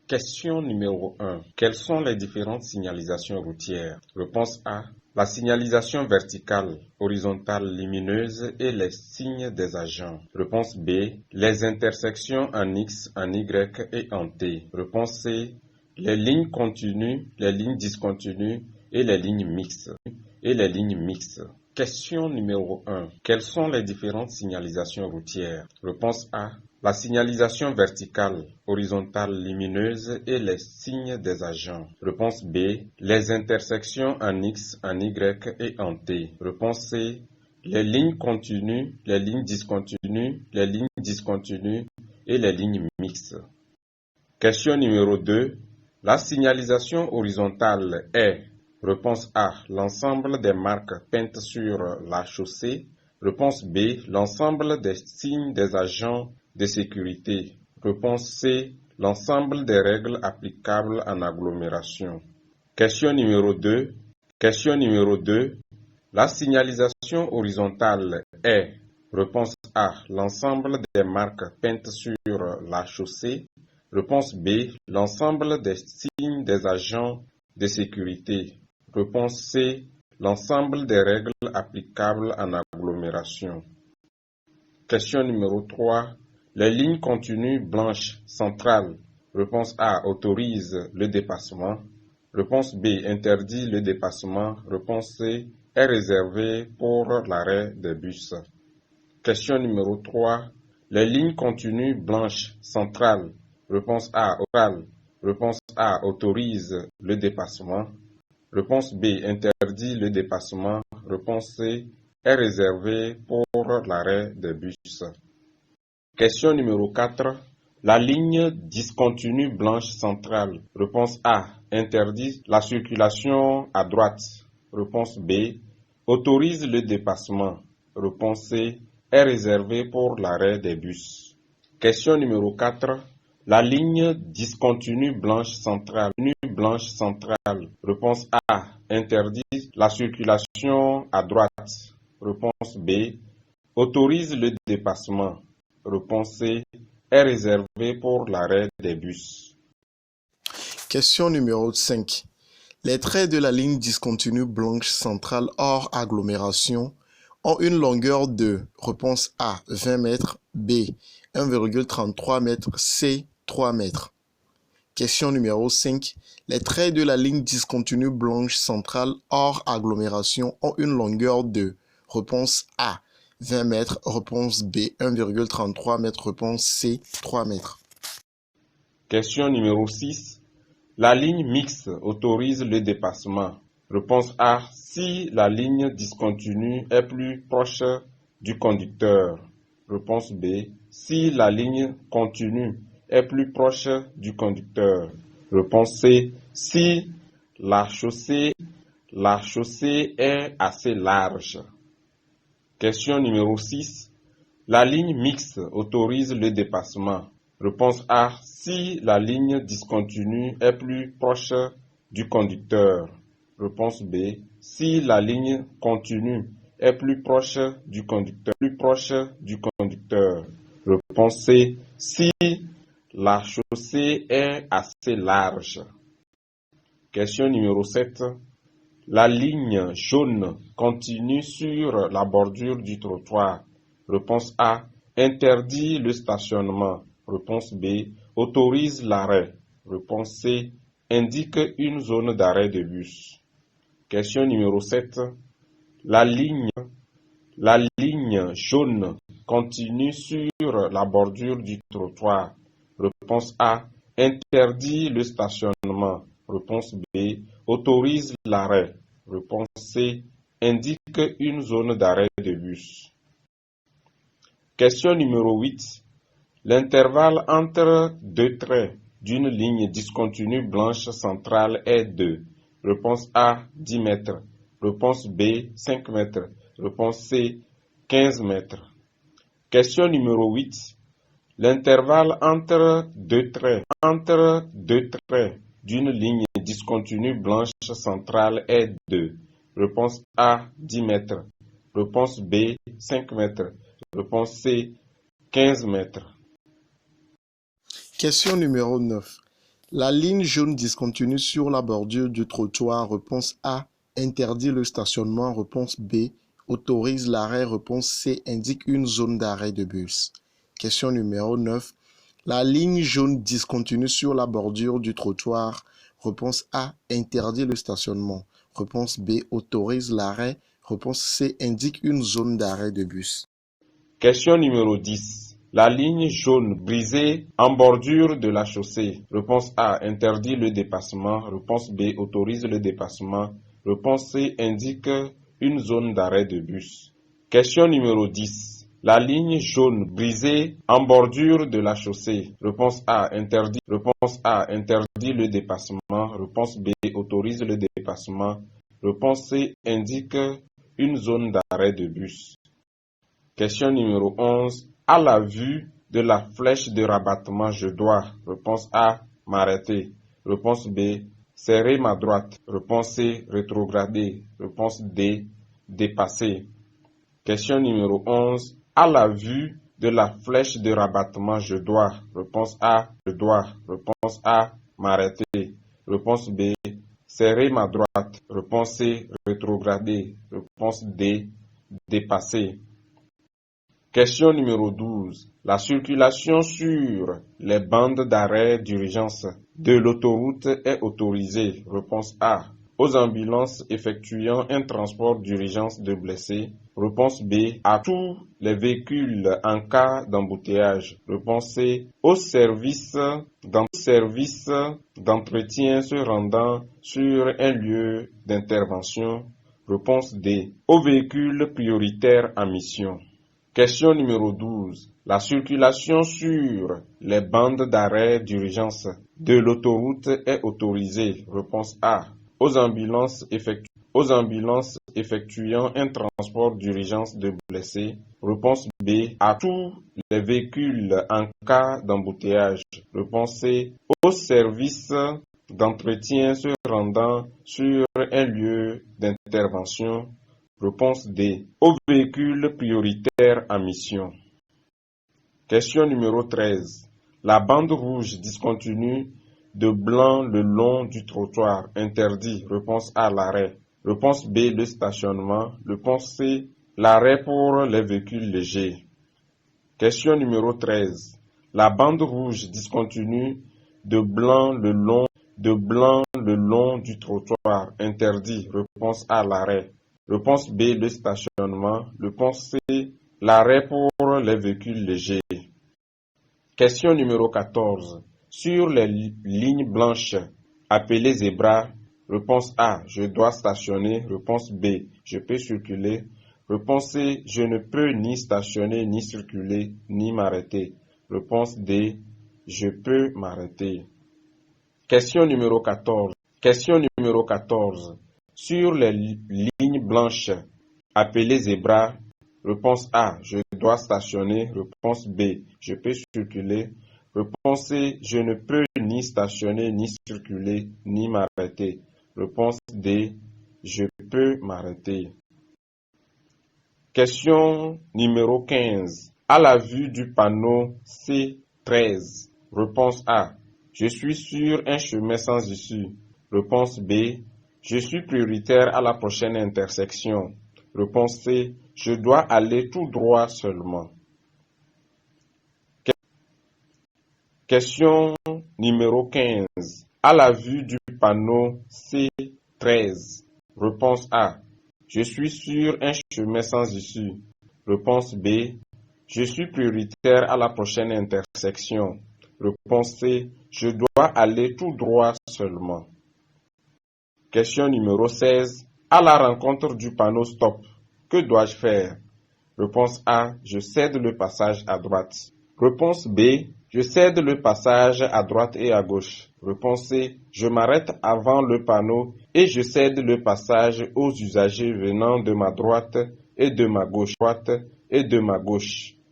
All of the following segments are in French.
Question numéro 1. Quelles sont les différentes signalisations routières? Réponse A. La signalisation verticale, horizontale, lumineuse et les signes des agents. Réponse B. Les intersections en X, en Y et en T. Réponse C. Les lignes continues, les lignes discontinues et les lignes mixtes. Question numéro 1. Quelles sont les différentes signalisations routières? Réponse A. La signalisation verticale, horizontale, lumineuse et les signes des agents. Réponse B. Les intersections en X, en Y et en T. Réponse C. Les lignes continues, les lignes discontinues et les lignes mixtes. Question numéro 2. La signalisation horizontale est: réponse A. L'ensemble des marques peintes sur la chaussée. Réponse B. L'ensemble des signes des agents de sécurité. Réponse C. L'ensemble des règles applicables en agglomération. Question numéro 2. La signalisation horizontale est: réponse A. L'ensemble des marques peintes sur la chaussée. Réponse B. L'ensemble des signes des agents de sécurité. Réponse C. L'ensemble des règles applicables en agglomération. Question numéro 3. Les lignes continues blanches centrales. Réponse A. Autorise le dépassement. Réponse B. Interdit le dépassement. Réponse C. Est réservée pour l'arrêt des bus. Question numéro 3. Les lignes continues blanches centrales. Réponse A. Orale. Réponse A. Autorise le dépassement. Réponse B. Interdit le dépassement. Réponse C. Est réservée pour l'arrêt des bus. Question numéro 4. La ligne discontinue blanche centrale. Réponse A. Interdit la circulation à droite. Réponse B. Autorise le dépassement. Réponse C. Est réservée pour l'arrêt des bus. Question numéro 4. La ligne discontinue blanche centrale. Réponse A. Interdit la circulation à droite. Réponse B. Autorise le dépassement. Réponse C. Est réservée pour l'arrêt des bus. Question numéro 5. Les traits de la ligne discontinue blanche centrale hors agglomération ont une longueur de: réponse A. 20 mètres, B. 1,33 m, C. 3 mètres. Question numéro 5. Les traits de la ligne discontinue blanche centrale hors agglomération ont une longueur de: réponse A. 20 mètres, réponse B. 1,33 m, réponse C. 3 mètres. Question numéro 6. La ligne mixte autorise le dépassement. Réponse A. Si la ligne discontinue est plus proche du conducteur. Réponse B. Si la ligne continue est plus proche du conducteur. Réponse C. Si la chaussée est assez large. Question numéro 6. La ligne mixte autorise le dépassement. Réponse A. Si la ligne discontinue est plus proche du conducteur. Réponse B. Si la ligne continue est plus proche du conducteur. Réponse C. Si la chaussée est assez large. Question numéro 7. La ligne jaune continue sur la bordure du trottoir. Réponse A. Interdit le stationnement. Réponse B. Autorise l'arrêt. Réponse C. Indique une zone d'arrêt de bus. Question numéro 7. La ligne jaune continue sur la bordure du trottoir. Réponse A. Interdit le stationnement. Réponse B. Autorise l'arrêt. Réponse C. Indique une zone d'arrêt de bus. Question numéro 8. L'intervalle entre deux traits d'une ligne discontinue blanche centrale est de: réponse A. 10 mètres. Réponse B. 5 mètres. Réponse C. 15 mètres. Question numéro 8. L'intervalle entre deux traits d'une ligne discontinue blanche centrale est de: réponse A. 10 mètres. Réponse B. 5 mètres. Réponse C. 15 mètres. Question numéro 9. La ligne jaune discontinue sur la bordure du trottoir. Réponse A. Interdit le stationnement. Réponse B. Autorise l'arrêt. Réponse C. Indique une zone d'arrêt de bus. Question numéro 9. La ligne jaune discontinue sur la bordure du trottoir. Réponse A. Interdit le stationnement. Réponse B. Autorise l'arrêt. Réponse C. Indique une zone d'arrêt de bus. Question numéro 10. La ligne jaune brisée en bordure de la chaussée. Réponse A. Interdit le dépassement. Réponse B. Autorise le dépassement. Réponse C. Indique une zone d'arrêt de bus. Question numéro 10. La ligne jaune brisée en bordure de la chaussée. Réponse A. Interdit. Réponse A. Interdit le dépassement. Réponse B. Autorise le dépassement. Réponse C. Indique une zone d'arrêt de bus. Question numéro 11. À la vue de la flèche de rabattement, je dois. Réponse A. M'arrêter. Réponse B. Serrer ma droite. Réponse C. Rétrograder. Réponse D. Dépasser. Question numéro 11. À la vue de la flèche de rabattement, je dois. Réponse A. Je dois. Réponse A. M'arrêter. Réponse B. Serrer ma droite. Réponse C. Rétrograder. Réponse D. Dépasser. Question numéro 12. La circulation sur les bandes d'arrêt d'urgence de l'autoroute est autorisée. Réponse A. Aux ambulances effectuant un transport d'urgence de blessés. Réponse B. À tous les véhicules en cas d'embouteillage. Réponse C. Aux services d'entretien se rendant sur un lieu d'intervention. Réponse D. Aux véhicules prioritaires en mission. Question numéro 12. La circulation sur les bandes d'arrêt d'urgence de l'autoroute est autorisée. Réponse A. Aux ambulances effectuant un transport d'urgence de blessés. Réponse B. À tous les véhicules en cas d'embouteillage. Réponse C. Aux services d'entretien se rendant sur un lieu d'intervention. Réponse D. Aux véhicules prioritaires en mission. Question numéro 13. La bande rouge discontinue de blanc le long du trottoir. Interdit. Réponse A. L'arrêt. Réponse B. Le stationnement. Réponse C. L'arrêt pour les véhicules légers. Question numéro 13. La bande rouge discontinue de blanc le long du trottoir. Interdit. Réponse A. L'arrêt. Réponse B, le stationnement. Réponse C, l'arrêt pour les véhicules légers. Question numéro 14. Sur les lignes blanches appelées zébras, réponse A, je dois stationner. Réponse B, je peux circuler. Réponse C, je ne peux ni stationner, ni circuler, ni m'arrêter. Réponse D, je peux m'arrêter. Question numéro 14. Question numéro 14. Sur les lignes blanches appelées zébras, réponse A, je dois stationner. Réponse B, je peux circuler. Réponse C, je ne peux ni stationner, ni circuler, ni m'arrêter. Réponse D, je peux m'arrêter. Question numéro 15. À la vue du panneau C13, réponse A, je suis sur un chemin sans issue. Réponse B, je suis prioritaire à la prochaine intersection. Réponse C, je dois aller tout droit seulement. Question numéro 15. À la vue du panneau C13, réponse A, je suis sur un chemin sans issue. Réponse B, je suis prioritaire à la prochaine intersection. Réponse C, je dois aller tout droit seulement. Question numéro 16. À la rencontre du panneau stop, que dois-je faire? Réponse A, je cède le passage à droite. Réponse B, je cède le passage à droite et à gauche. Réponse C, je m'arrête avant le panneau et je cède le passage aux usagers venant de ma droite et de ma gauche.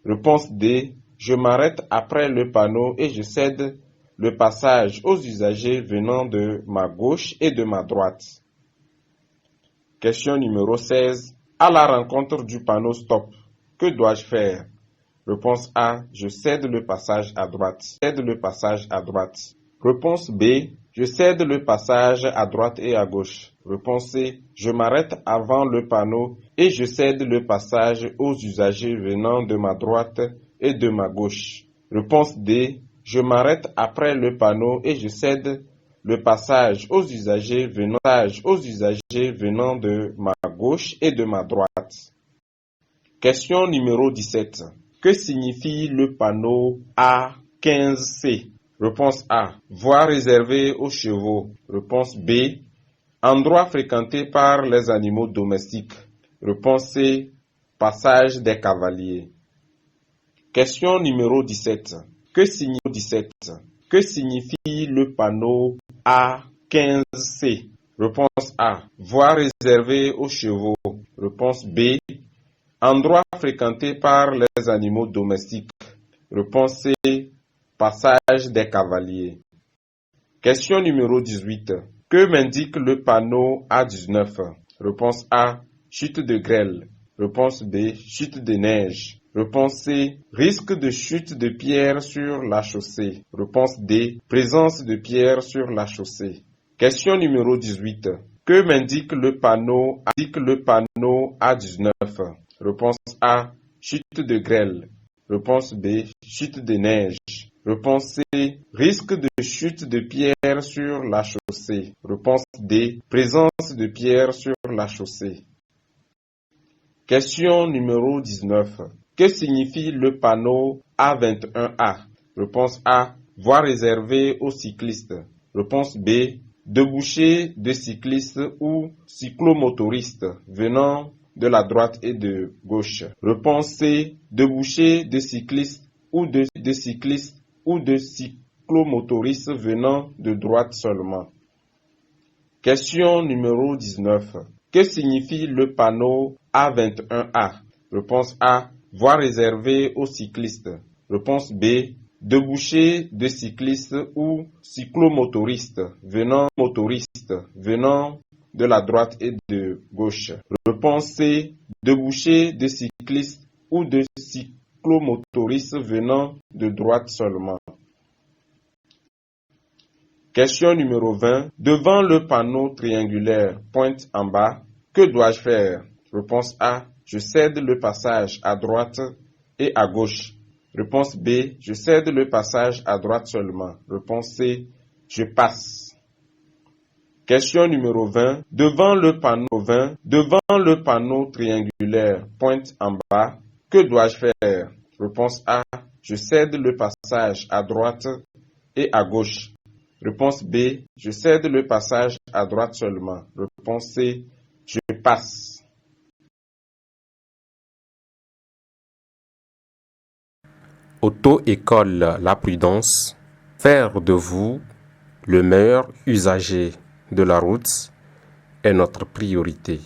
Réponse D, je m'arrête après le panneau et je cède le passage aux usagers venant de ma gauche et de ma droite. Question numéro 16. À la rencontre du panneau stop, que dois-je faire? Réponse A, je cède le passage à droite. Réponse B. Je cède le passage à droite et à gauche. Réponse C. Je m'arrête avant le panneau et je cède le passage aux usagers venant de ma droite et de ma gauche. Réponse D. Je m'arrête après le panneau et je cède le passage aux usagers venant de ma gauche et de ma droite. Question numéro 17. Que signifie le panneau A15C? Réponse A. Voie réservée aux chevaux. Réponse B. Endroit fréquenté par les animaux domestiques. Réponse C. Passage des cavaliers. Question numéro 17. Que signifie le panneau A15C? Réponse A. Voie réservée aux chevaux. Réponse B. Endroit fréquenté par les animaux domestiques. Réponse C. Passage des cavaliers. Question numéro 18. Que m'indique le panneau A19? Réponse A. Chute de grêle. Réponse B. Chute de neige. Réponse C. Risque de chute de pierres sur la chaussée. Réponse D. Présence de pierres sur la chaussée. Question numéro 18. Que m'indique le panneau A19? Réponse A. Chute de grêle. Réponse B. Chute de neige. Réponse C. Risque de chute de pierres sur la chaussée. Réponse D. Présence de pierres sur la chaussée. Question numéro 19. Que signifie le panneau A21A? Réponse A. Voie réservée aux cyclistes. Réponse B. Débouché de cyclistes ou cyclomotoristes venant de la droite et de gauche. Réponse C. Débouché de cyclistes ou de cyclomotoristes venant de droite seulement. Question numéro 19. Que signifie le panneau A21A? Réponse A. Voie réservée aux cyclistes. Réponse B. Débouché de cyclistes ou cyclomotoristes venant de la droite et de gauche. Réponse C. Débouché de cyclistes ou de cyclomotoristes venant de droite seulement. Question numéro 20. Devant le panneau triangulaire pointe en bas, que dois-je faire? Réponse A. Je cède le passage à droite et à gauche. Réponse B. Je cède le passage à droite seulement. Réponse C. Je passe. Question numéro 20. Devant le panneau triangulaire pointe en bas, que dois-je faire? Réponse A. Je cède le passage à droite et à gauche. Réponse B. Je cède le passage à droite seulement. Réponse C. Je passe. Auto-école La Prudence, faire de vous le meilleur usager de la route est notre priorité.